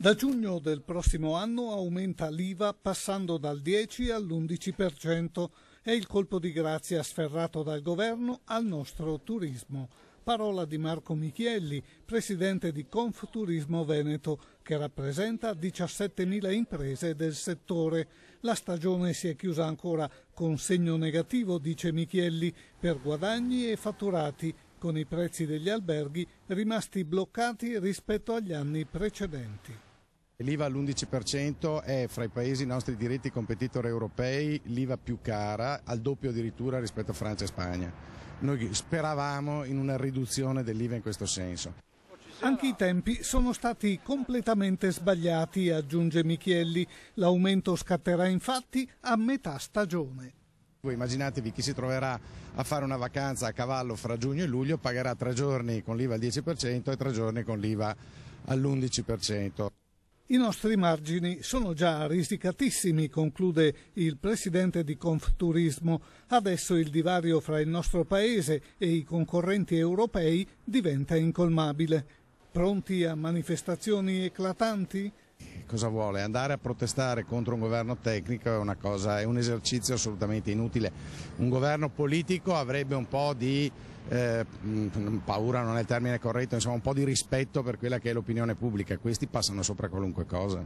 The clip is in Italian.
Da giugno del prossimo anno aumenta l'IVA passando dal 10 all'11%. È il colpo di grazia sferrato dal governo al nostro turismo. Parola di Marco Michielli, presidente di Confturismo Veneto, che rappresenta 17.000 imprese del settore. La stagione si è chiusa ancora con segno negativo, dice Michielli, per guadagni e fatturati, con i prezzi degli alberghi rimasti bloccati rispetto agli anni precedenti. L'IVA all'11% è fra i paesi nostri diretti competitor europei l'IVA più cara, al doppio addirittura rispetto a Francia e Spagna. Noi speravamo in una riduzione dell'IVA in questo senso. Anche i tempi sono stati completamente sbagliati, aggiunge Michielli. L'aumento scatterà infatti a metà stagione. Voi immaginatevi chi si troverà a fare una vacanza a cavallo fra giugno e luglio pagherà 3 giorni con l'IVA al 10% e 3 giorni con l'IVA all'11%. I nostri margini sono già risicatissimi, conclude il presidente di Confturismo. Adesso il divario fra il nostro paese e i concorrenti europei diventa incolmabile. Pronti a manifestazioni eclatanti? Cosa vuole? Andare a protestare contro un governo tecnico è un esercizio assolutamente inutile. Un governo politico avrebbe un po' di paura, non è il termine corretto, insomma un po' di rispetto per quella che è l'opinione pubblica. Questi passano sopra qualunque cosa.